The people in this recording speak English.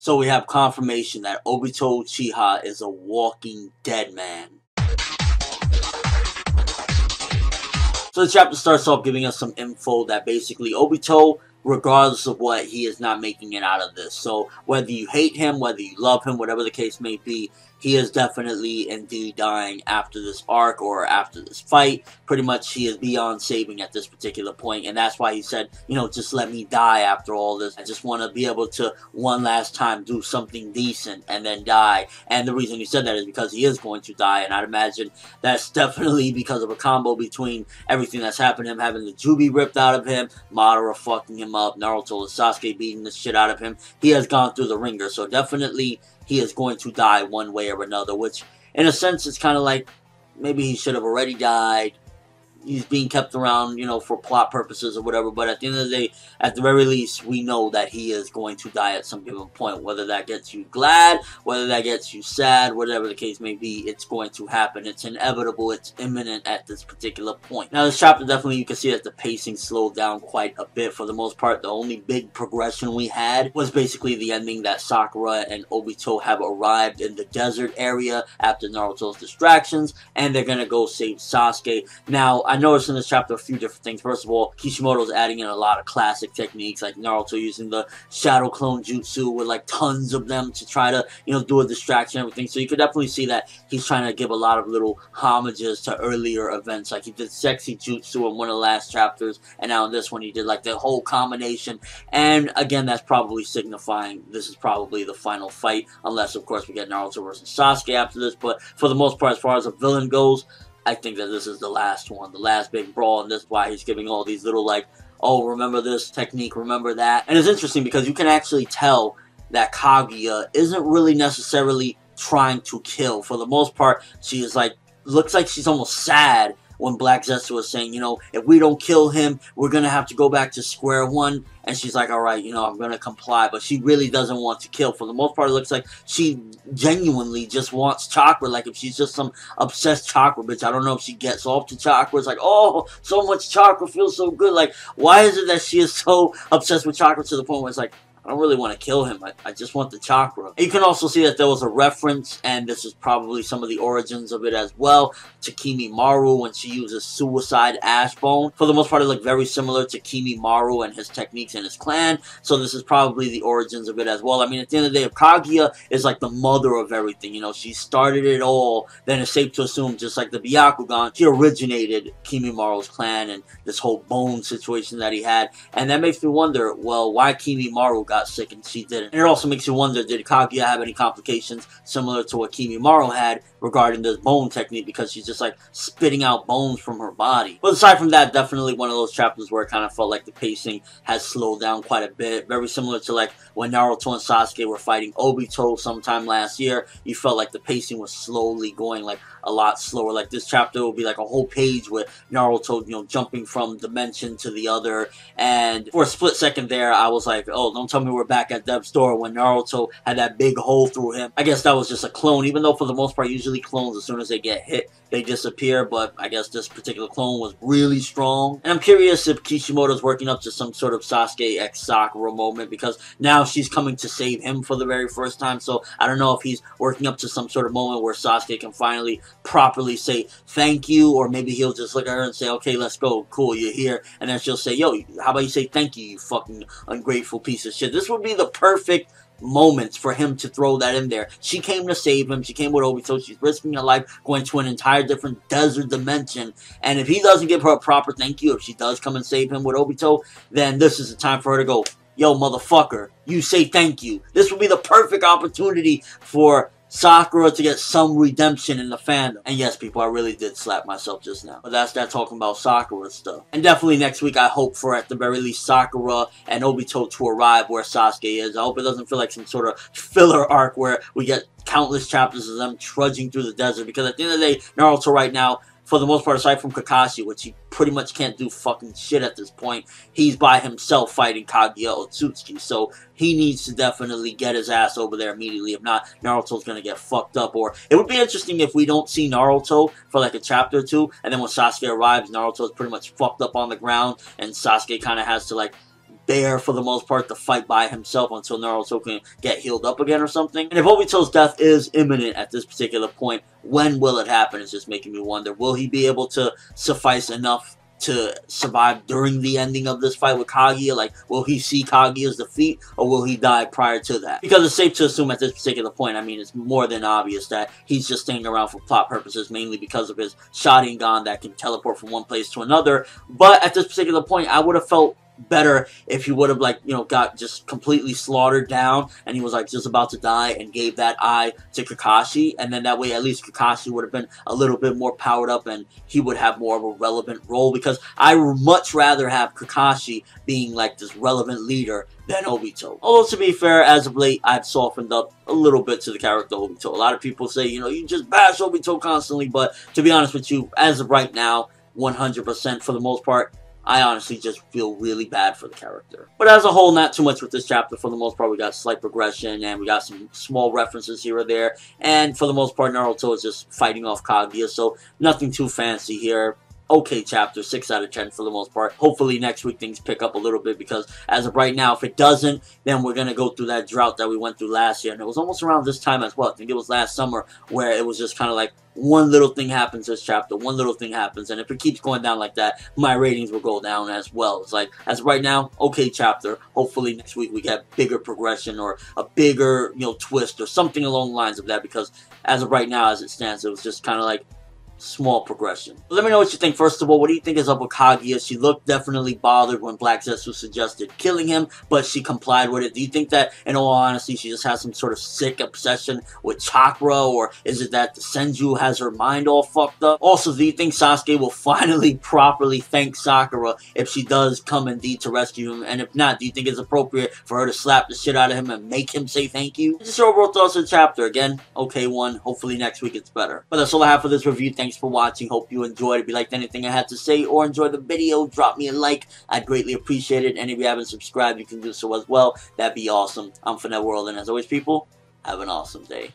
So we have confirmation that Obito Uchiha is a walking dead man. So the chapter starts off giving us some info that basically Obito, regardless of what, he is not making it out of this. So whether you hate him, whether you love him, whatever the case may be, he is definitely indeed dying after this arc or after this fight. Pretty much he is beyond saving at this particular point, and that's why he said, you know, just let me die after all this. I just want to be able to one last time do something decent and then die. And the reason he said that is because he is going to die, and I'd imagine that's definitely because of a combo between everything that's happened, him having the Jubi ripped out of him, Madara fucking him up, Naruto and Sasuke beating the shit out of him. He has gone through the ringer, so definitely he is going to die one way or another, which in a sense it's kind of like maybe he should have already died. He's being kept around, you know, for plot purposes or whatever, but at the end of the day, at the very least, we know that he is going to die at some given point. Whether that gets you glad, whether that gets you sad, whatever the case may be, it's going to happen. It's inevitable, it's imminent at this particular point. Now, this chapter, definitely, you can see that the pacing slowed down quite a bit. For the most part, the only big progression we had was basically the ending that Sakura and Obito have arrived in the desert area after Naruto's distractions, and they're gonna go save Sasuke. Now, I noticed in this chapter a few different things. First of all, Kishimoto's adding in a lot of classic techniques, like Naruto using the shadow clone jutsu with like tons of them to try to, you know, do a distraction and everything. So you could definitely see that he's trying to give a lot of little homages to earlier events. Like he did sexy jutsu in one of the last chapters, and now in this one he did like the whole combination. And again, that's probably signifying this is probably the final fight, unless of course we get Naruto versus Sasuke after this. But for the most part, as far as a villain goes, I think that this is the last one, the last big brawl, and this is why he's giving all these little, like, oh, remember this technique, remember that. And it's interesting because you can actually tell that Kaguya isn't really necessarily trying to kill. For the most part, she is like, looks like she's almost sad when Black Zetsu was saying, you know, if we don't kill him, we're going to have to go back to square one. And she's like, all right, you know, I'm going to comply. But she really doesn't want to kill. For the most part, it looks like she genuinely just wants chakra. Like, if she's just some obsessed chakra bitch, I don't know if she gets off to chakra. It's like, oh, so much chakra feels so good. Like, why is it that she is so obsessed with chakra to the point where it's like, I don't really want to kill him. I just want the chakra. And you can also see that there was a reference, and this is probably some of the origins of it as well, to Kimimaro when she uses Suicide Ash Bone. For the most part, it looked very similar to Kimimaro and his techniques in his clan, so this is probably the origins of it as well. I mean, at the end of the day, Kaguya is like the mother of everything, you know, she started it all, then it's safe to assume, just like the Byakugan, she originated Kimimaro's clan and this whole bone situation that he had, and that makes me wonder, well, why Kimimaro got sick and she didn't. And it also makes you wonder, did Kaguya have any complications similar to what Kimimaro had regarding this bone technique, because she's just like spitting out bones from her body. But aside from that, definitely one of those chapters where it kind of felt like the pacing has slowed down quite a bit. Very similar to like when Naruto and Sasuke were fighting Obito sometime last year. You felt like the pacing was slowly going like a lot slower. Like this chapter will be like a whole page with Naruto, you know, jumping from dimension to the other. And for a split second there, I was like, oh, don't tell me we're back at Dev's store when Naruto had that big hole through him. I guess that was just a clone, even though for the most part, usually clones, as soon as they get hit, they disappear. But I guess this particular clone was really strong. And I'm curious if Kishimoto's working up to some sort of Sasuke x Sakura moment, because now she's coming to save him for the very first time. So I don't know if he's working up to some sort of moment where Sasuke can finally properly say thank you, or maybe he'll just look at her and say, okay, let's go, cool, you're here, and then she'll say, yo, how about you say thank you, you fucking ungrateful piece of shit. This would be the perfect moments for him to throw that in there. She came to save him, she came with Obito, she's risking her life, going to an entire different desert dimension, and if he doesn't give her a proper thank you, if she does come and save him with Obito, then this is the time for her to go, yo, motherfucker, you say thank you. This would be the perfect opportunity for Sakura to get some redemption in the fandom. And yes, people, I really did slap myself just now. But that's that talking about Sakura stuff. And definitely next week, I hope for, at the very least, Sakura and Obito to arrive where Sasuke is. I hope it doesn't feel like some sort of filler arc where we get countless chapters of them trudging through the desert. Because at the end of the day, Naruto right now, for the most part, aside from Kakashi, which he pretty much can't do fucking shit at this point, he's by himself fighting Kaguya Ootsutsuki. So he needs to definitely get his ass over there immediately. If not, Naruto's gonna get fucked up. Or it would be interesting if we don't see Naruto for like a chapter or two, and then when Sasuke arrives, Naruto's pretty much fucked up on the ground, and Sasuke kind of has to like there for the most part to fight by himself until Naruto can get healed up again or something. And if Obito's death is imminent at this particular point, when will it happen? It's just making me wonder. Will he be able to suffice enough to survive during the ending of this fight with Kaguya? Like, will he see Kaguya's defeat, or will he die prior to that? Because it's safe to assume at this particular point, I mean, it's more than obvious that he's just staying around for plot purposes, mainly because of his Sharingan that can teleport from one place to another. But at this particular point, I would have felt better if he would have, like, you know, got just completely slaughtered down and he was like just about to die and gave that eye to Kakashi, and then that way at least Kakashi would have been a little bit more powered up and he would have more of a relevant role, because I would much rather have Kakashi being like this relevant leader than Obito. Although, to be fair, as of late, I've softened up a little bit to the character Obito. A lot of people say, you know, you just bash Obito constantly, but to be honest with you, as of right now, 100% for the most part, I honestly just feel really bad for the character. But as a whole, not too much with this chapter. For the most part, we got slight progression, and we got some small references here or there. And for the most part, Naruto is just fighting off Kaguya, so nothing too fancy here. Okay chapter, 6 out of 10 for the most part. Hopefully next week things pick up a little bit, because as of right now, if it doesn't, then we're going to go through that drought that we went through last year. And it was almost around this time as well. I think it was last summer, where it was just kind of like one little thing happens this chapter, one little thing happens, and if it keeps going down like that, my ratings will go down as well. It's like, as of right now, okay chapter. Hopefully next week we get bigger progression or a bigger, you know, twist or something along the lines of that, because as of right now, as it stands, it was just kind of like small progression. But let me know what you think. First of all, what do you think is up with Kaguya? She looked definitely bothered when Black Zetsu suggested killing him, but she complied with it. Do you think that, in all honesty, she just has some sort of sick obsession with chakra, or is it that the Senju has her mind all fucked up? Also, do you think Sasuke will finally properly thank Sakura if she does come indeed to rescue him? And if not, do you think it's appropriate for her to slap the shit out of him and make him say thank you? Just your overall thoughts on the chapter. Again, okay one. Hopefully next week it's better. But that's all I have for this review. Thanks for watching. Hope you enjoyed. If you liked anything I had to say or enjoyed the video, drop me a like. I'd greatly appreciate it. And if you haven't subscribed, you can do so as well. That'd be awesome. I'm ForneverWorld, and as always, people, have an awesome day.